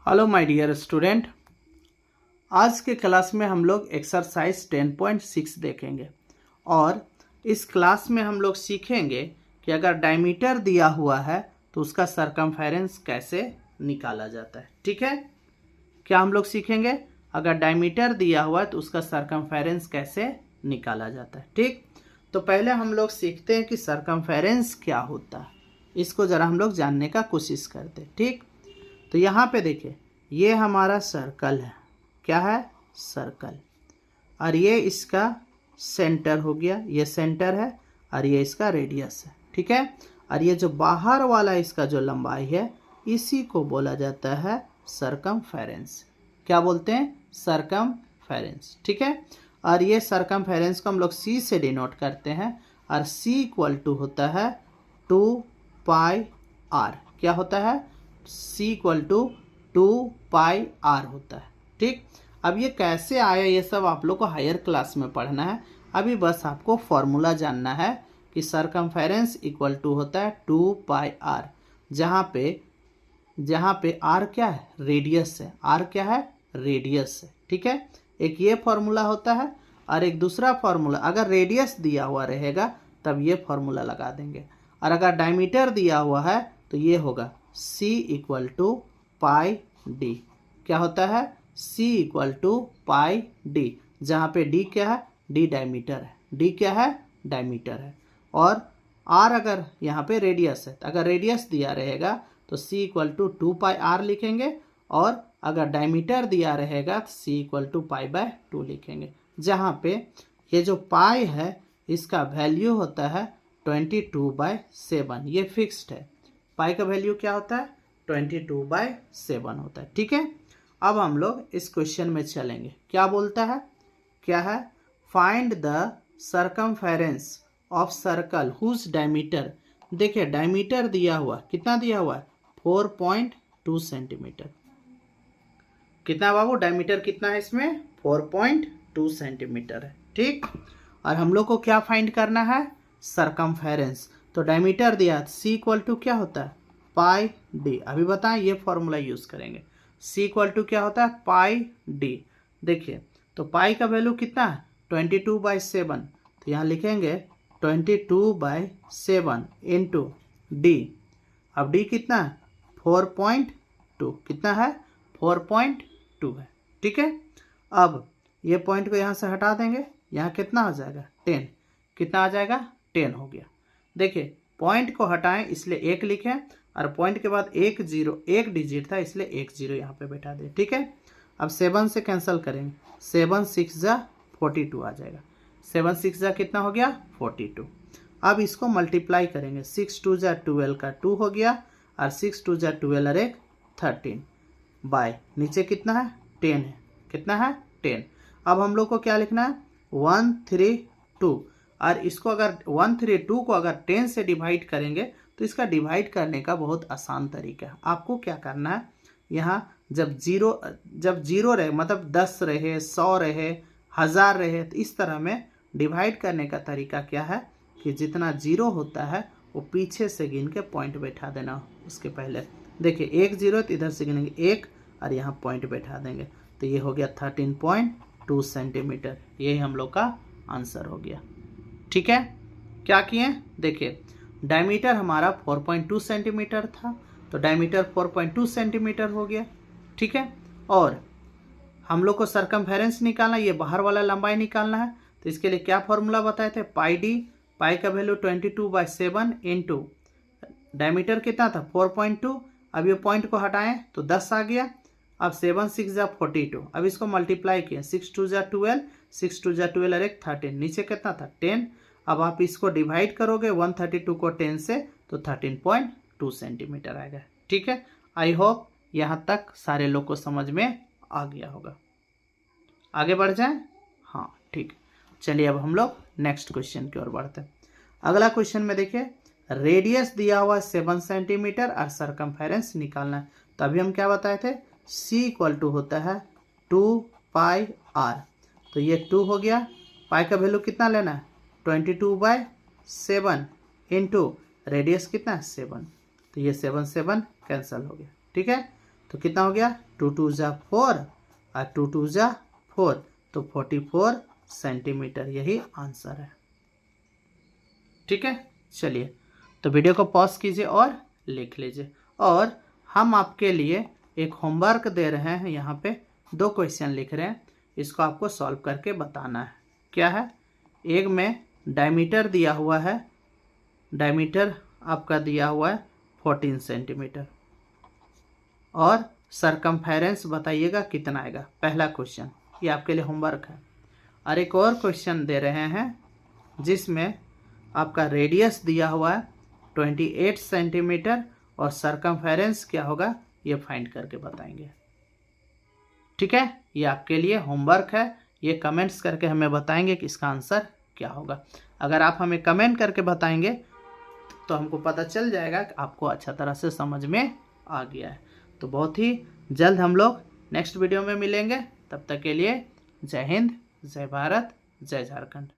Hello my dear student, आज के class में हम लोग एक्सरसाइज 10.6 देखेंगे और इस क्लास में हम लोग सीखेंगे कि अगर डायमीटर दिया हुआ है तो उसका सरकमफेरेंस कैसे निकाला जाता है। ठीक है, क्या हम लोग सीखेंगे? अगर डायमीटर दिया हुआ है तो उसका सरकमफेरेंस कैसे निकाला जाता है। ठीक, तो पहले हम लोग सीखते हैं कि सरकमफेरेंस क्या होता है, इसको ज़रा हम लोग जानने का कोशिश करते हैं। ठीक, तो यहाँ पे देखिए, ये हमारा सर्कल है। क्या है? सर्कल। और ये इसका सेंटर हो गया, ये सेंटर है और ये इसका रेडियस है। ठीक है, और ये जो बाहर वाला इसका जो लंबाई है इसी को बोला जाता है सरकमफेरेंस। क्या बोलते हैं? सरकमफेरेंस। ठीक है, और ये सरकमफेरेंस को हम लोग सी से डिनोट करते हैं और सी इक्वल टू होता है 2 पाई आर। क्या होता है? सी इक्वल टू 2 पाई आर होता है। ठीक, अब ये कैसे आया ये सब आप लोग को हायर क्लास में पढ़ना है। अभी बस आपको फॉर्मूला जानना है कि सरकमफेरेंस इक्वल टू होता है 2 पाई आर, जहाँ पे आर क्या है? रेडियस है। आर क्या है? रेडियस है। ठीक है, एक ये फॉर्मूला होता है और एक दूसरा फॉर्मूला, अगर रेडियस दिया हुआ रहेगा तब ये फॉर्मूला लगा देंगे, और अगर डायमीटर दिया हुआ है तो ये होगा C equal to pi D. क्या होता है? C equal to pi D, जहाँ पे D क्या है? D डायमीटर है। D क्या है? डायमीटर है। और R अगर यहाँ पे रेडियस है, तो अगर रेडियस दिया रहेगा तो C equal to 2 pi R लिखेंगे, और अगर डायमीटर दिया रहेगा तो C equal to pi by 2 लिखेंगे, जहाँ पे ये जो पाई है इसका वैल्यू होता है 22/7। ये फिक्स्ड है। पाई का वैल्यू क्या होता है? 22/7 होता है। ठीक है, अब हम लोग इस क्वेश्चन में चलेंगे। क्या बोलता है? क्या है? Find the circumference of circle whose diameter. देखिए, डायमीटर दिया हुआ, कितना दिया हुआ है? 4.2 सेंटीमीटर। कितना बाबू? डायमीटर कितना है इसमें? 4.2 सेंटीमीटर है। ठीक, और हम लोग को क्या फाइंड करना है? सरकमफेरेंस। तो डायमीटर दिया, C इक्वल टू क्या होता है? पाई डी। अभी बताएं, ये फॉर्मूला यूज करेंगे। C इक्वल टू क्या होता है? पाई डी। देखिए, तो पाई का वैल्यू कितना है? 22/7। तो यहाँ लिखेंगे 22/7 इंटू डी। अब डी कितना है? 4.2। कितना है? 4.2 है। ठीक है, अब ये पॉइंट को यहाँ से हटा देंगे, यहाँ कितना हो जाएगा? 10। कितना आ जाएगा? 10 हो गया। देखिए, पॉइंट को हटाएं इसलिए 1 लिखें, और पॉइंट के बाद एक डिजिट था इसलिए 1 0 यहाँ पे बैठा दें। ठीक है, अब 7 से कैंसिल करेंगे, 7 6 जा 42 आ जाएगा। 7 6 जा कितना हो गया? 42। अब इसको मल्टीप्लाई करेंगे, 6 2 जा 12 का 2 हो गया, और 6 2 जा 12 और 1 13 बाय नीचे कितना है? 10 है। कितना है? 10। अब हम लोग को क्या लिखना है? 132, और इसको अगर 132 को अगर 10 से डिवाइड करेंगे तो इसका डिवाइड करने का बहुत आसान तरीका है। आपको क्या करना है, यहाँ जब जीरो रहे, मतलब 10 रहे, 100 रहे, 1000 रहे, तो इस तरह में डिवाइड करने का तरीका क्या है कि जितना जीरो होता है वो पीछे से गिन के पॉइंट बैठा देना उसके पहले। देखिए, 1 0 तो इधर से गिनेंगे 1 और यहाँ पॉइंट बैठा देंगे, तो ये हो गया 13.2 सेंटीमीटर। यही हम लोग का आंसर हो गया। ठीक है, क्या किए? देखिए, डायमीटर हमारा 4.2 सेंटीमीटर था, तो डायमीटर 4.2 सेंटीमीटर हो गया। ठीक है, और हम लोग को सरकमफेरेंस निकालना, ये बाहर वाला लंबाई निकालना है, तो इसके लिए क्या फॉर्मूला बताए थे? पाई डी। पाई का वैल्यू 22/7 इंटू डायमीटर कितना था? 4.2। अब ये पॉइंट को हटाएं तो 10 आ गया। अब 7 6 जा 42। अब इसको मल्टीप्लाई किया, 6 2 जा 12, 6 2 जा 12 और 1 13, नीचे कितना था? 10। अब आप इसको डिवाइड करोगे 132 को 10 से, तो 13.2 सेंटीमीटर आएगा। ठीक है, आई होप यहाँ तक सारे लोग को समझ में आ गया होगा। आगे बढ़ जाएं? हाँ, ठीक। चलिए, अब हम लोग नेक्स्ट क्वेश्चन की ओर बढ़ते हैं। अगला क्वेश्चन में देखिए, रेडियस दिया हुआ 7 सेंटीमीटर और सरकमफेरेंस निकालना है। तो अभी हम क्या बताए थे? C इक्वल टू होता है 2 पाई आर। तो ये 2 हो गया। पाई का वैल्यू कितना लेना है? 22/7 इंटू रेडियस कितना है? 7। तो ये 7 7 कैंसिल हो गया। ठीक है, तो कितना हो गया? 2 2 जा 4 और 2 2 जा 4, तो 44 सेंटीमीटर यही आंसर है। ठीक है, चलिए तो वीडियो को पॉज कीजिए और लिख लीजिए। और हम आपके लिए एक होमवर्क दे रहे हैं, यहाँ पे 2 क्वेश्चन लिख रहे हैं, इसको आपको सॉल्व करके बताना है। क्या है, एक में डायमीटर दिया हुआ है, डायमीटर आपका दिया हुआ है 14 सेंटीमीटर, और सरकमफेरेंस बताइएगा कितना आएगा। पहला क्वेश्चन ये आपके लिए होमवर्क है। और एक और क्वेश्चन दे रहे हैं जिसमें आपका रेडियस दिया हुआ है 28 सेंटीमीटर और सरकमफेरेंस क्या होगा ये फाइंड करके बताएंगे। ठीक है, ये आपके लिए होमवर्क है, ये कमेंट्स करके हमें बताएंगे कि इसका आंसर क्या होगा। अगर आप हमें कमेंट करके बताएंगे तो हमको पता चल जाएगा कि आपको अच्छा तरह से समझ में आ गया है। तो बहुत ही जल्द हम लोग नेक्स्ट वीडियो में मिलेंगे, तब तक के लिए जय हिंद, जय भारत, जय झारखंड।